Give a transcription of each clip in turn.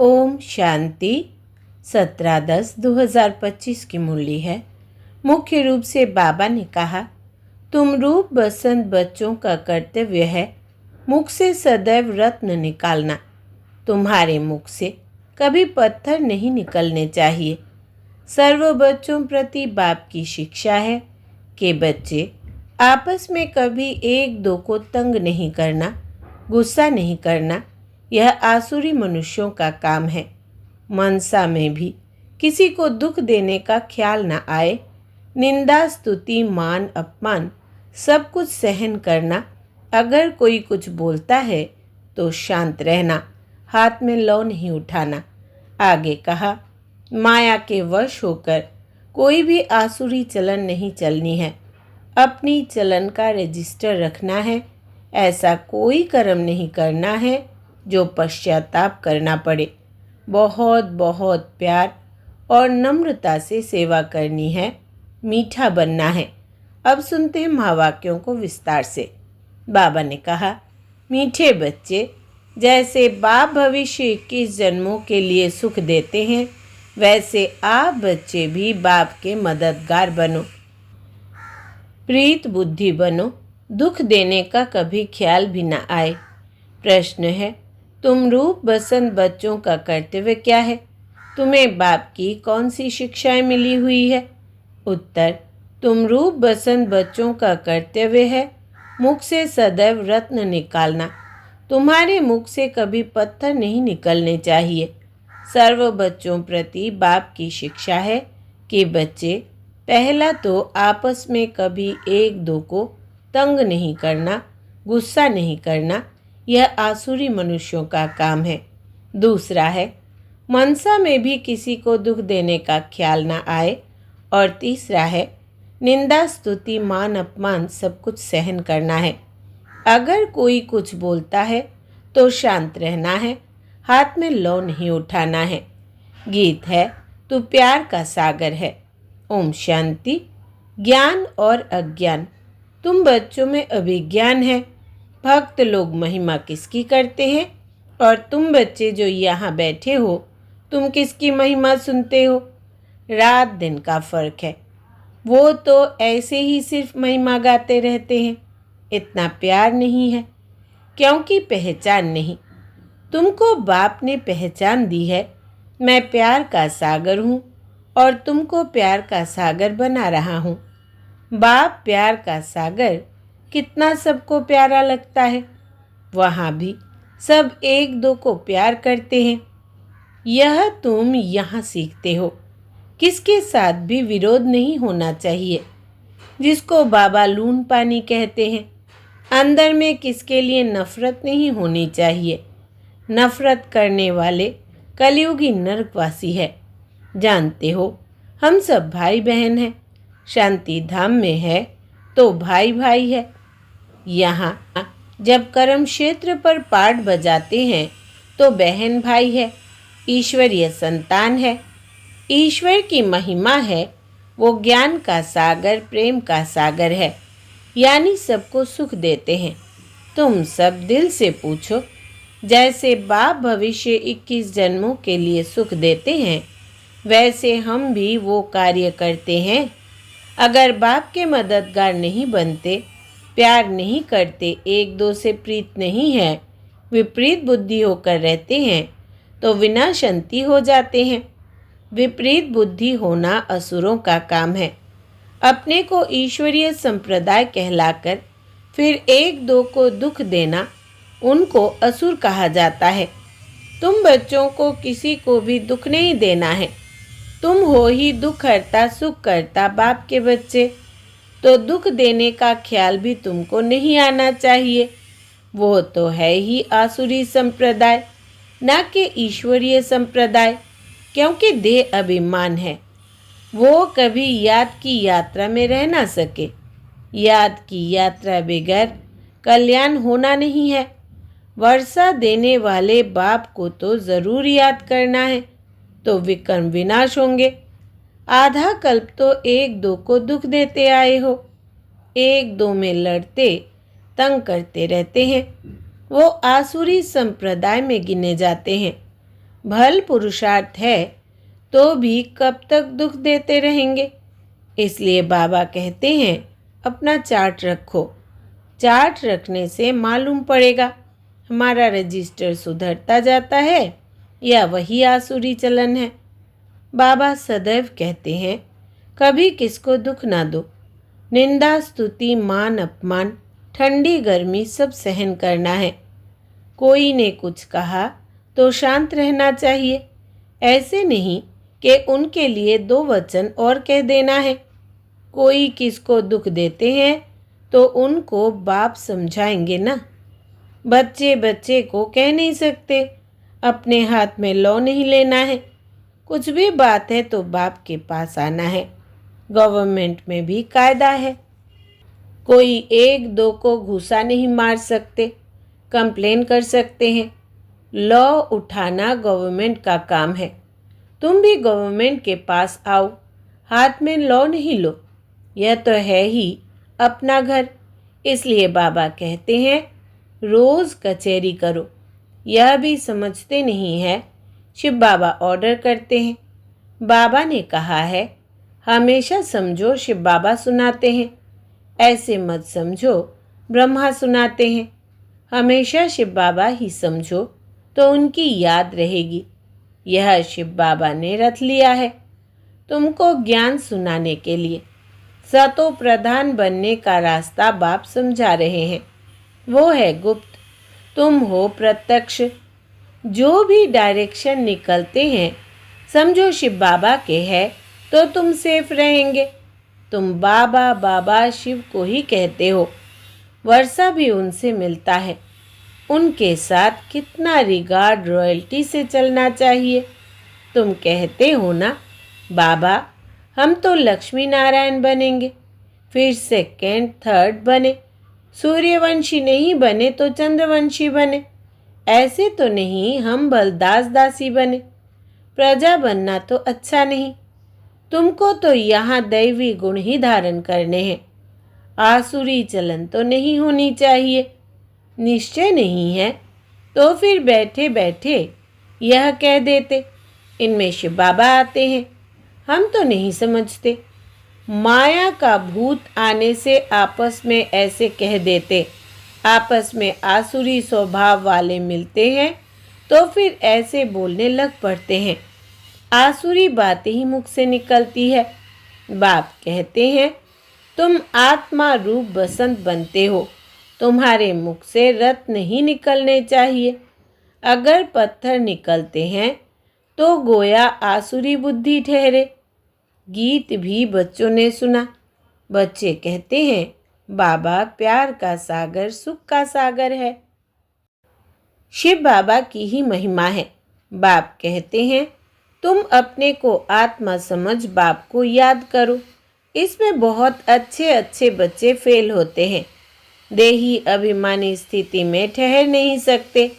ओम शांति 17/10/2025 की मुरली है। मुख्य रूप से बाबा ने कहा, तुम रूप बसंत बच्चों का कर्तव्य है मुख से सदैव रत्न निकालना। तुम्हारे मुख से कभी पत्थर नहीं निकलने चाहिए। सर्व बच्चों प्रति बाप की शिक्षा है कि बच्चे आपस में कभी एक दो को तंग नहीं करना, गुस्सा नहीं करना। यह आसुरी मनुष्यों का काम है। मनसा में भी किसी को दुख देने का ख्याल न आए। निंदा, स्तुति, मान, अपमान सब कुछ सहन करना। अगर कोई कुछ बोलता है तो शांत रहना, हाथ में लौ नहीं उठाना। आगे कहा, माया के वश होकर कोई भी आसुरी चलन नहीं चलनी है। अपनी चलन का रजिस्टर रखना है। ऐसा कोई कर्म नहीं करना है जो पश्चाताप करना पड़े। बहुत बहुत प्यार और नम्रता से सेवा करनी है। मीठा बनना है। अब सुनते हैं महावाक्यों को विस्तार से। बाबा ने कहा, मीठे बच्चे, जैसे बाप भविष्य 21 जन्मों के लिए सुख देते हैं, वैसे आप बच्चे भी बाप के मददगार बनो। प्रीत बुद्धि बनो। दुख देने का कभी ख्याल भी न आए। प्रश्न है, तुम रूप बसंत बच्चों का कर्तव्य क्या है? तुम्हें बाप की कौन सी शिक्षाएं मिली हुई है? उत्तर, तुम रूप बसंत बच्चों का कर्तव्य है मुख से सदैव रत्न निकालना। तुम्हारे मुख से कभी पत्थर नहीं निकलने चाहिए। सर्व बच्चों प्रति बाप की शिक्षा है कि बच्चे पहला तो आपस में कभी एक दो को तंग नहीं करना, गुस्सा नहीं करना। यह आसुरी मनुष्यों का काम है। दूसरा है, मनसा में भी किसी को दुख देने का ख्याल ना आए। और तीसरा है, निंदा, स्तुति, मान, अपमान सब कुछ सहन करना है। अगर कोई कुछ बोलता है तो शांत रहना है, हाथ में लौ नहीं उठाना है। गीत है, तू प्यार का सागर है। ओम शांति। ज्ञान और अज्ञान। तुम बच्चों में अभिज्ञान है। भक्त लोग महिमा किसकी करते हैं? और तुम बच्चे जो यहाँ बैठे हो, तुम किसकी महिमा सुनते हो? रात दिन का फर्क है। वो तो ऐसे ही सिर्फ महिमा गाते रहते हैं। इतना प्यार नहीं है क्योंकि पहचान नहीं। तुमको बाप ने पहचान दी है। मैं प्यार का सागर हूँ और तुमको प्यार का सागर बना रहा हूँ। बाप प्यार का सागर कितना सबको प्यारा लगता है। वहाँ भी सब एक दो को प्यार करते हैं। यह तुम यहाँ सीखते हो। किसके साथ भी विरोध नहीं होना चाहिए, जिसको बाबा लून पानी कहते हैं। अंदर में किसके लिए नफरत नहीं होनी चाहिए। नफरत करने वाले कलयुगी नरकवासी है। जानते हो, हम सब भाई बहन हैं। शांति धाम में है तो भाई भाई है। यहाँ जब कर्म क्षेत्र पर पाठ बजाते हैं तो बहन भाई है, ईश्वरीय संतान है। ईश्वर की महिमा है। वो ज्ञान का सागर, प्रेम का सागर है, यानी सबको सुख देते हैं। तुम सब दिल से पूछो, जैसे बाप भविष्य 21 जन्मों के लिए सुख देते हैं, वैसे हम भी वो कार्य करते हैं। अगर बाप के मददगार नहीं बनते, प्यार नहीं करते, एक दो से प्रीत नहीं है, विपरीत बुद्धि होकर रहते हैं, तो विनाशंती हो जाते हैं। विपरीत बुद्धि होना असुरों का काम है। अपने को ईश्वरीय संप्रदाय कहलाकर फिर एक दो को दुख देना, उनको असुर कहा जाता है। तुम बच्चों को किसी को भी दुख नहीं देना है। तुम हो ही दुख हरता, सुख करता बाप के बच्चे, तो दुख देने का ख्याल भी तुमको नहीं आना चाहिए। वो तो है ही आसुरी संप्रदाय, न कि ईश्वरीय संप्रदाय, क्योंकि देह अभिमान है। वो कभी याद की यात्रा में रह ना सके। याद की यात्रा बगैर कल्याण होना नहीं है। वर्षा देने वाले बाप को तो ज़रूर याद करना है, तो विकर्म विनाश होंगे। आधा कल्प तो एक दो को दुख देते आए हो। एक दो में लड़ते, तंग करते रहते हैं। वो आसुरी संप्रदाय में गिने जाते हैं। भल पुरुषार्थ है तो भी कब तक दुख देते रहेंगे। इसलिए बाबा कहते हैं अपना चार्ट रखो। चार्ट रखने से मालूम पड़ेगा हमारा रजिस्टर सुधरता जाता है या वही आसुरी चलन है। बाबा सदैव कहते हैं कभी किसको दुख ना दो। निंदा स्तुति मान अपमान ठंडी गर्मी सब सहन करना है। कोई ने कुछ कहा तो शांत रहना चाहिए। ऐसे नहीं कि उनके लिए दो वचन और कह देना है। कोई किसको दुख देते हैं तो उनको बाप समझाएंगे ना। बच्चे बच्चे को कह नहीं सकते अपने हाथ में लौ नहीं लेना है। कुछ भी बात है तो बाप के पास आना है। गवर्नमेंट में भी कायदा है। कोई एक दो को घूसा नहीं मार सकते, कंप्लेन कर सकते हैं। लॉ उठाना गवर्नमेंट का काम है। तुम भी गवर्नमेंट के पास आओ, हाथ में लॉ नहीं लो। यह तो है ही अपना घर। इसलिए बाबा कहते हैं रोज़ कचहरी करो। यह भी समझते नहीं है शिव बाबा ऑर्डर करते हैं। बाबा ने कहा है हमेशा समझो शिव बाबा सुनाते हैं। ऐसे मत समझो ब्रह्मा सुनाते हैं। हमेशा शिव बाबा ही समझो तो उनकी याद रहेगी। यह शिव बाबा ने रख लिया है तुमको ज्ञान सुनाने के लिए। सतो प्रधान बनने का रास्ता बाप समझा रहे हैं। वो है गुप्त, तुम हो प्रत्यक्ष। जो भी डायरेक्शन निकलते हैं समझो शिव बाबा के है तो तुम सेफ रहेंगे। तुम बाबा बाबा शिव को ही कहते हो। वर्षा भी उनसे मिलता है। उनके साथ कितना रिगार्ड रॉयल्टी से चलना चाहिए। तुम कहते हो ना बाबा हम तो लक्ष्मी नारायण बनेंगे, फिर सेकेंड थर्ड बने, सूर्यवंशी नहीं बने तो चंद्रवंशी बने। ऐसे तो नहीं हम बलदास दासी बने। प्रजा बनना तो अच्छा नहीं। तुमको तो यहाँ दैवी गुण ही धारण करने हैं। आसुरी चलन तो नहीं होनी चाहिए। निश्चय नहीं है तो फिर बैठे बैठे यह कह देते इनमें शिव बाबा आते हैं। हम तो नहीं समझते। माया का भूत आने से आपस में ऐसे कह देते। आपस में आसुरी स्वभाव वाले मिलते हैं तो फिर ऐसे बोलने लग पड़ते हैं। आसुरी बातें ही मुख से निकलती है। बाप कहते हैं तुम आत्मा रूप बसंत बनते हो। तुम्हारे मुख से रत्न नहीं निकलने चाहिए। अगर पत्थर निकलते हैं तो गोया आसुरी बुद्धि ठहरे। गीत भी बच्चों ने सुना। बच्चे कहते हैं बाबा प्यार का सागर सुख का सागर है। शिव बाबा की ही महिमा है। बाप कहते हैं तुम अपने को आत्मा समझ बाप को याद करो। इसमें बहुत अच्छे अच्छे बच्चे फेल होते हैं। देही अभिमानी स्थिति में ठहर नहीं सकते।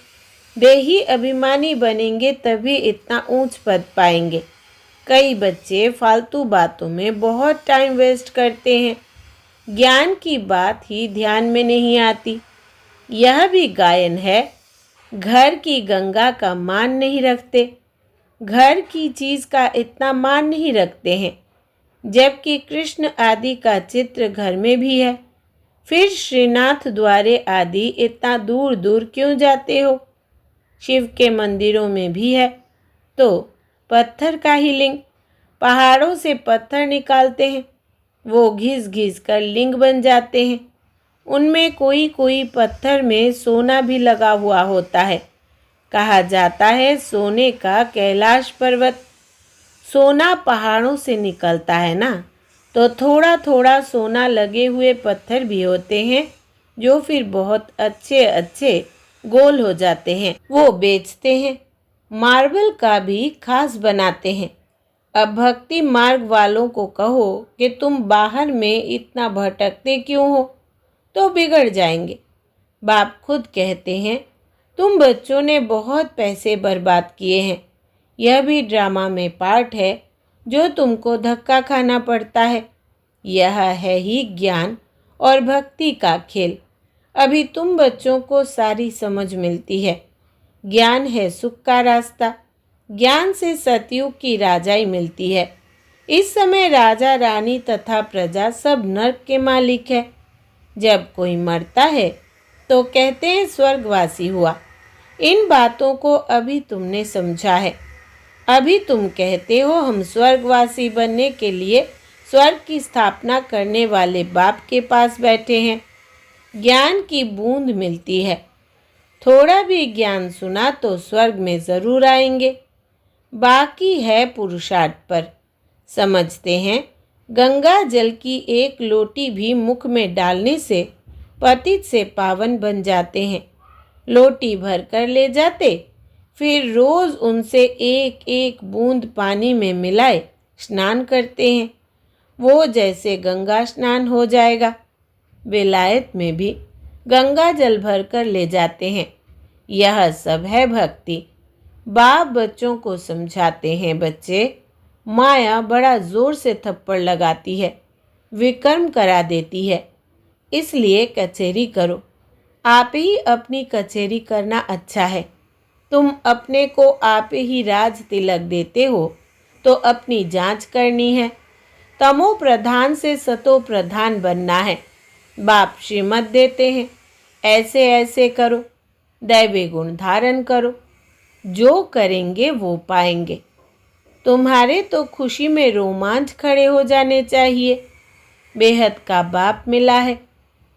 देही अभिमानी बनेंगे तभी इतना ऊंच पद पाएंगे। कई बच्चे फालतू बातों में बहुत टाइम वेस्ट करते हैं। ज्ञान की बात ही ध्यान में नहीं आती। यह भी गायन है। घर की गंगा का मान नहीं रखते। घर की चीज़ का इतना मान नहीं रखते हैं। जबकि कृष्ण आदि का चित्र घर में भी है। फिर श्रीनाथ द्वारे आदि इतना दूर दूर क्यों जाते हो? शिव के मंदिरों में भी है तो पत्थर का ही लिंग। पहाड़ों से पत्थर निकालते हैं, वो घिस घिस कर लिंग बन जाते हैं। उनमें कोई कोई पत्थर में सोना भी लगा हुआ होता है। कहा जाता है सोने का कैलाश पर्वत। सोना पहाड़ों से निकलता है ना, तो थोड़ा थोड़ा सोना लगे हुए पत्थर भी होते हैं जो फिर बहुत अच्छे अच्छे गोल हो जाते हैं। वो बेचते हैं। मार्बल का भी खास बनाते हैं। अब भक्ति मार्ग वालों को कहो कि तुम बाहर में इतना भटकते क्यों हो, तो बिगड़ जाएंगे। बाप खुद कहते हैं तुम बच्चों ने बहुत पैसे बर्बाद किए हैं। यह भी ड्रामा में पार्ट है जो तुमको धक्का खाना पड़ता है। यह है ही ज्ञान और भक्ति का खेल। अभी तुम बच्चों को सारी समझ मिलती है। ज्ञान है सुख का रास्ता। ज्ञान से सतयुग की राजाई मिलती है। इस समय राजा रानी तथा प्रजा सब नर्क के मालिक है। जब कोई मरता है तो कहते हैं स्वर्गवासी हुआ। इन बातों को अभी तुमने समझा है। अभी तुम कहते हो हम स्वर्गवासी बनने के लिए स्वर्ग की स्थापना करने वाले बाप के पास बैठे हैं। ज्ञान की बूंद मिलती है। थोड़ा भी ज्ञान सुना तो स्वर्ग में ज़रूर आएंगे। बाकी है पुरुषार्थ पर। समझते हैं गंगा जल की एक लोटी भी मुख में डालने से पतित से पावन बन जाते हैं। लोटी भर कर ले जाते, फिर रोज़ उनसे एक एक बूंद पानी में मिलाए स्नान करते हैं। वो जैसे गंगा स्नान हो जाएगा। विलायत में भी गंगा जल भर कर ले जाते हैं। यह सब है भक्ति। बाप बच्चों को समझाते हैं, बच्चे माया बड़ा जोर से थप्पड़ लगाती है, विकर्म करा देती है। इसलिए कचेरी करो। आप ही अपनी कचेरी करना अच्छा है। तुम अपने को आप ही राज तिलक देते हो तो अपनी जांच करनी है। तमो प्रधान से सतो प्रधान बनना है। बाप श्रीमत देते हैं, ऐसे ऐसे करो, दैवी गुण धारण करो, जो करेंगे वो पाएंगे। तुम्हारे तो खुशी में रोमांच खड़े हो जाने चाहिए। बेहद का बाप मिला है,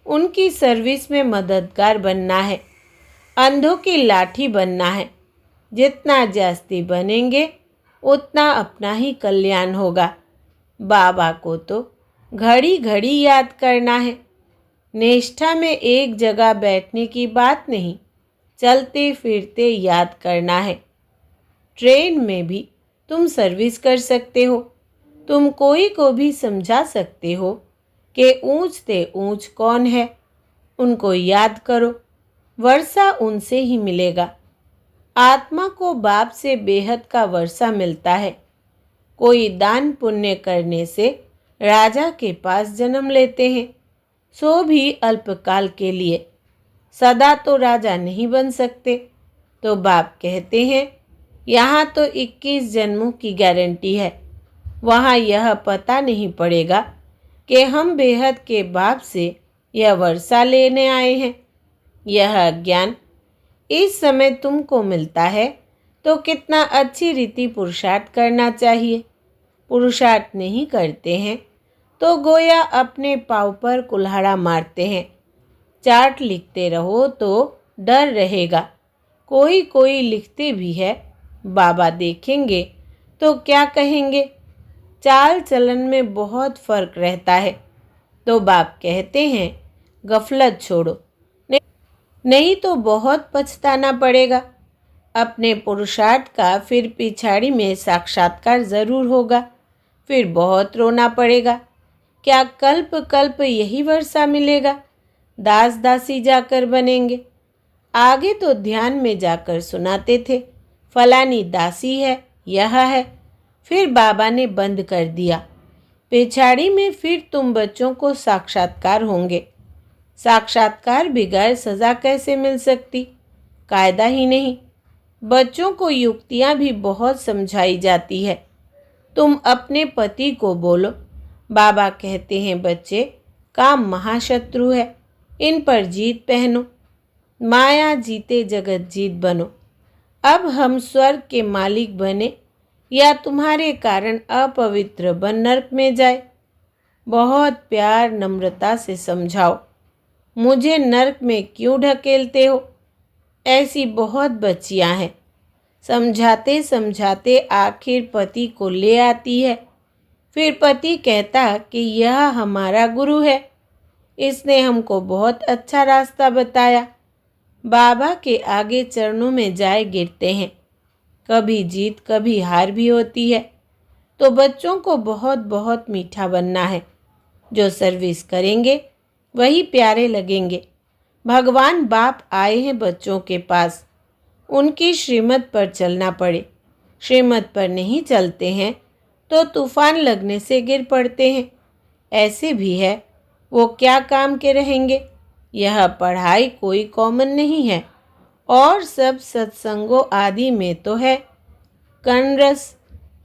उनकी सर्विस में मददगार बनना है, अंधों की लाठी बनना है। जितना जास्ती बनेंगे उतना अपना ही कल्याण होगा। बाबा को तो घड़ी घड़ी याद करना है। निष्ठा में एक जगह बैठने की बात नहीं, चलते फिरते याद करना है। ट्रेन में भी तुम सर्विस कर सकते हो। तुम कोई को भी समझा सकते हो कि ऊंच से ऊंच कौन है। उनको याद करो, वर्षा उनसे ही मिलेगा। आत्मा को बाप से बेहद का वर्षा मिलता है। कोई दान पुण्य करने से राजा के पास जन्म लेते हैं, सो भी अल्पकाल के लिए। सदा तो राजा नहीं बन सकते। तो बाप कहते हैं यहाँ तो 21 जन्मों की गारंटी है। वहाँ यह पता नहीं पड़ेगा कि हम बेहद के बाप से यह वर्षा लेने आए हैं। यह ज्ञान इस समय तुमको मिलता है तो कितना अच्छी रीति पुरुषार्थ करना चाहिए। पुरुषार्थ नहीं करते हैं तो गोया अपने पाँव पर कुल्हाड़ा मारते हैं। चार्ट लिखते रहो तो डर रहेगा। कोई कोई लिखते भी है, बाबा देखेंगे तो क्या कहेंगे। चाल चलन में बहुत फर्क रहता है। तो बाप कहते हैं गफलत छोड़ो, नहीं तो बहुत पछताना पड़ेगा। अपने पुरुषार्थ का फिर पिछाड़ी में साक्षात्कार ज़रूर होगा। फिर बहुत रोना पड़ेगा। क्या कल्प कल्प यही वर्षा मिलेगा? दास दासी जाकर बनेंगे। आगे तो ध्यान में जाकर सुनाते थे, फलानी दासी है, यह है। फिर बाबा ने बंद कर दिया। पिछाड़ी में फिर तुम बच्चों को साक्षात्कार होंगे। साक्षात्कार बिगैर सज़ा कैसे मिल सकती? कायदा ही नहीं। बच्चों को युक्तियाँ भी बहुत समझाई जाती है। तुम अपने पति को बोलो, बाबा कहते हैं बच्चे काम महाशत्रु है, इन पर जीत पहनो। माया जीते जगत जीत बनो। अब हम स्वर्ग के मालिक बने या तुम्हारे कारण अपवित्र बन नरक में जाए। बहुत प्यार नम्रता से समझाओ, मुझे नरक में क्यों ढकेलते हो? ऐसी बहुत बच्चियां हैं। समझाते समझाते आखिर पति को ले आती है। फिर पति कहता कि यह हमारा गुरु है, इसने हमको बहुत अच्छा रास्ता बताया। बाबा के आगे चरणों में जाए गिरते हैं। कभी जीत कभी हार भी होती है। तो बच्चों को बहुत बहुत मीठा बनना है। जो सर्विस करेंगे वही प्यारे लगेंगे। भगवान बाप आए हैं बच्चों के पास, उनकी श्रीमत पर चलना पड़े। श्रीमत पर नहीं चलते हैं तो तूफान लगने से गिर पड़ते हैं। ऐसे भी है, वो क्या काम के रहेंगे। यह पढ़ाई कोई कॉमन नहीं है और सब सत्संगों आदि में तो है। कर्णरस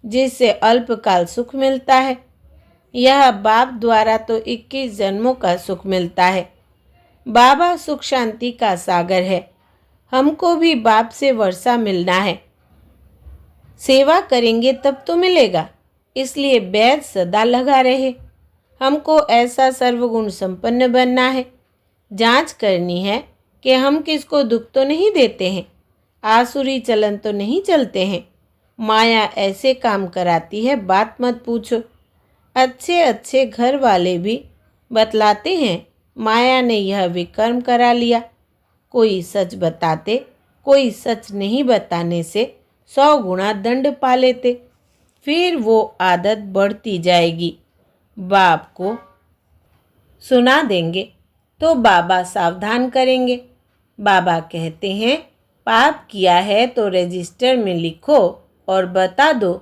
जिससे अल्पकाल सुख मिलता है। यह बाप द्वारा तो 21 जन्मों का सुख मिलता है। बाबा सुख शांति का सागर है। हमको भी बाप से वर्षा मिलना है। सेवा करेंगे तब तो मिलेगा, इसलिए बैद सदा लगा रहे। हमको ऐसा सर्वगुण संपन्न बनना है। जांच करनी है कि हम किसको दुख तो नहीं देते हैं, आसुरी चलन तो नहीं चलते हैं। माया ऐसे काम कराती है, बात मत पूछो। अच्छे अच्छे घर वाले भी बतलाते हैं माया ने यह विकर्म करा लिया। कोई सच बताते, कोई सच नहीं बताने से 100 गुना दंड पा लेते। फिर वो आदत बढ़ती जाएगी। बाप को सुना देंगे तो बाबा सावधान करेंगे। बाबा कहते हैं पाप किया है तो रजिस्टर में लिखो और बता दो,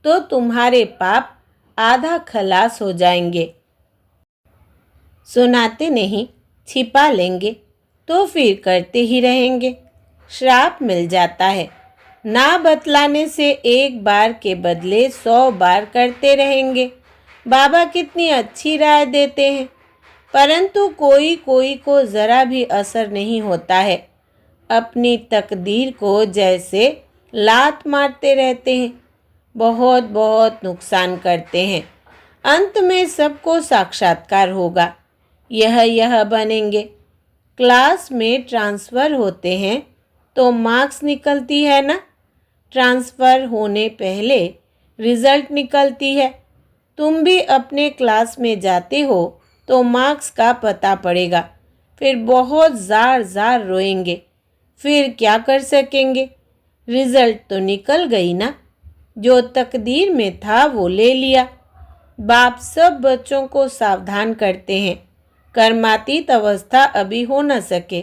तो तुम्हारे पाप आधा खलास हो जाएंगे। सुनाते नहीं, छिपा लेंगे तो फिर करते ही रहेंगे। श्राप मिल जाता है। ना बतलाने से एक बार के बदले 100 बार करते रहेंगे। बाबा कितनी अच्छी राय देते हैं, परंतु कोई कोई को ज़रा भी असर नहीं होता है। अपनी तकदीर को जैसे लात मारते रहते हैं, बहुत बहुत नुकसान करते हैं। अंत में सबको साक्षात्कार होगा। यह बनेंगे। क्लास में ट्रांसफ़र होते हैं तो मार्क्स निकलती है ना। ट्रांसफ़र होने पहले रिज़ल्ट निकलती है। तुम भी अपने क्लास में जाते हो तो मार्क्स का पता पड़ेगा। फिर बहुत ज़ार ज़ार रोएंगे। फिर क्या कर सकेंगे? रिज़ल्ट तो निकल गई ना। जो तकदीर में था वो ले लिया। बाप सब बच्चों को सावधान करते हैं। कर्मातीत अवस्था अभी हो न सके।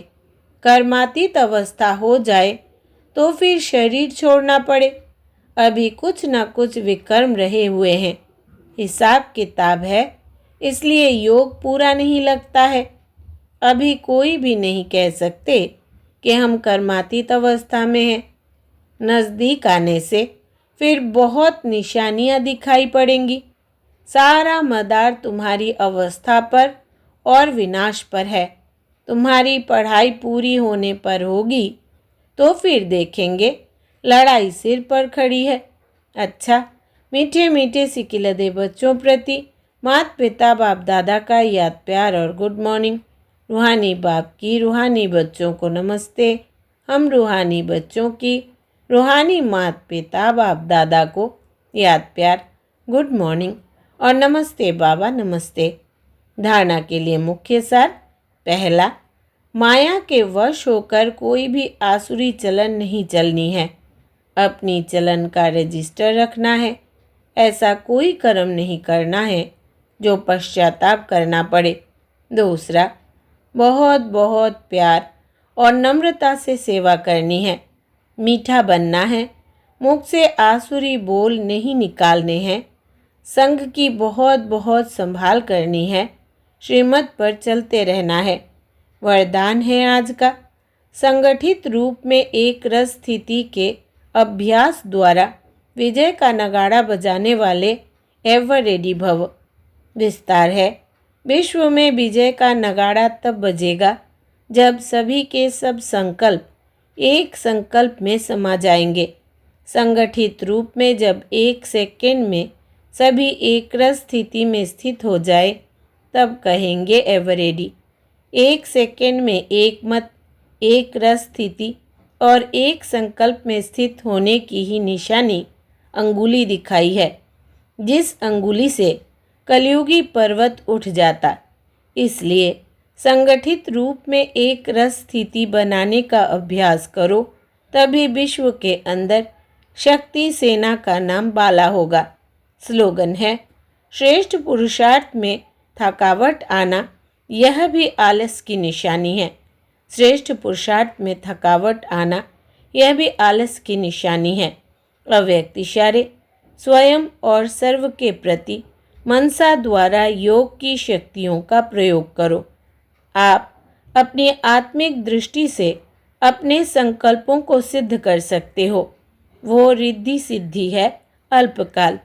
कर्मातीत अवस्था हो जाए तो फिर शरीर छोड़ना पड़े। अभी कुछ न कुछ विकर्म रहे हुए हैं। हिसाब किताब है, इसलिए योग पूरा नहीं लगता है। अभी कोई भी नहीं कह सकते कि हम कर्मातीत अवस्था में हैं। नज़दीक आने से फिर बहुत निशानियां दिखाई पड़ेंगी। सारा मदार तुम्हारी अवस्था पर और विनाश पर है। तुम्हारी पढ़ाई पूरी होने पर होगी तो फिर देखेंगे लड़ाई सिर पर खड़ी है। अच्छा, मीठे मीठे सिकिलदे बच्चों प्रति माता पिता बाप दादा का याद प्यार और गुड मॉर्निंग। रूहानी बाप की रूहानी बच्चों को नमस्ते। हम रूहानी बच्चों की रूहानी माता पिता बाप दादा को याद प्यार, गुड मॉर्निंग और नमस्ते बाबा नमस्ते। धारणा के लिए मुख्य सार। पहला, माया के वश होकर कोई भी आसुरी चलन नहीं चलनी है। अपनी चलन का रजिस्टर रखना है। ऐसा कोई कर्म नहीं करना है जो पश्चाताप करना पड़े। दूसरा, बहुत बहुत प्यार और नम्रता से सेवा करनी है। मीठा बनना है। मुख से आसुरी बोल नहीं निकालने हैं। संघ की बहुत बहुत संभाल करनी है। श्रीमत पर चलते रहना है। वरदान है आज का, संगठित रूप में एक रस स्थिति के अभ्यास द्वारा विजय का नगाड़ा बजाने वाले एवर रेडी भव। विस्तार है, विश्व में विजय का नगाड़ा तब बजेगा जब सभी के सब संकल्प एक संकल्प में समा जाएंगे। संगठित रूप में जब एक सेकंड में सभी एक रस स्थिति में स्थित हो जाए तब कहेंगे एवर रेडी। एक सेकंड में एक मत, एक रस स्थिति और एक संकल्प में स्थित होने की ही निशानी अंगुली दिखाई है, जिस अंगुली से कलयुगी पर्वत उठ जाता। इसलिए संगठित रूप में एक रस स्थिति बनाने का अभ्यास करो, तभी विश्व के अंदर शक्ति सेना का नाम बाला होगा। स्लोगन है, श्रेष्ठ पुरुषार्थ में थकावट आना यह भी आलस की निशानी है। श्रेष्ठ पुरुषार्थ में थकावट आना यह भी आलस की निशानी है। अव्यक्त इशारे स्वयं और सर्व के प्रति मनसा द्वारा योग की शक्तियों का प्रयोग करो। आप अपनी आत्मिक दृष्टि से अपने संकल्पों को सिद्ध कर सकते हो। वो रिद्धि सिद्धि है अल्पकाल,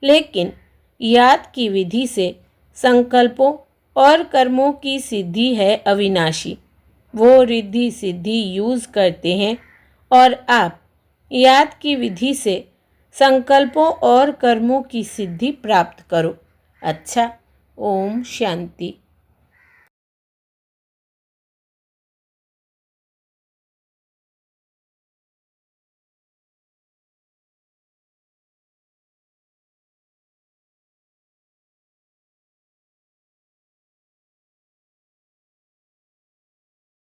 लेकिन याद की विधि से संकल्पों और कर्मों की सिद्धि है अविनाशी। वो रिद्धि सिद्धि यूज़ करते हैं और आप याद की विधि से संकल्पों और कर्मों की सिद्धि प्राप्त करो। अच्छा, ओम शांति।